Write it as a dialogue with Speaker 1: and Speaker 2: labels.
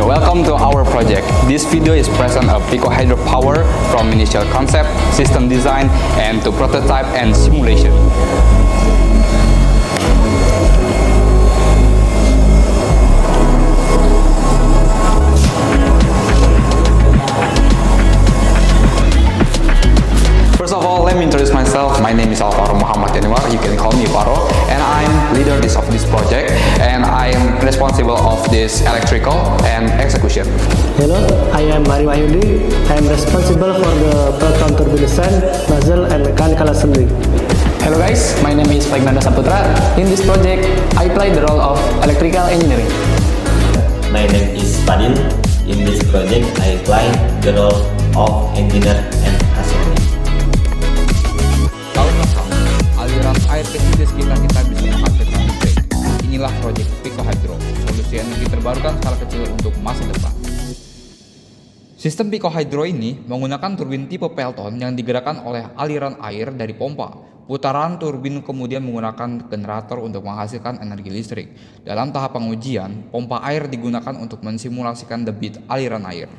Speaker 1: Welcome to our project. This video is present of Pikohidro power from initial concept, system design, and to prototype and simulation. First of all, let me introduce myself. My name is Alvaro Muhammad Anwar. You can call me Paro, and I'm leader of this project, and I am responsible of this electrical and execution.
Speaker 2: Hello, I am Mari Wahyudi. I am responsible for the proton turbine design, nozzle, and mechanical assembly.
Speaker 3: Hello guys, my name is Fernando Saputra. In this project, I play the role of electrical engineering.
Speaker 4: My name is Fadil. In this project, I play the role of engineer and assembly.
Speaker 1: Aliran air kecil di sekitar kita bisa menghasilkan listrik. Inilah proyek Pikohidro, solusi energi terbarukan skala kecil untuk masa depan. Sistem Pikohidro ini menggunakan turbin tipe Pelton yang digerakkan oleh aliran air dari pompa. Putaran turbin kemudian menggunakan generator untuk menghasilkan energi listrik. Dalam tahap pengujian, pompa air digunakan untuk mensimulasikan debit aliran air.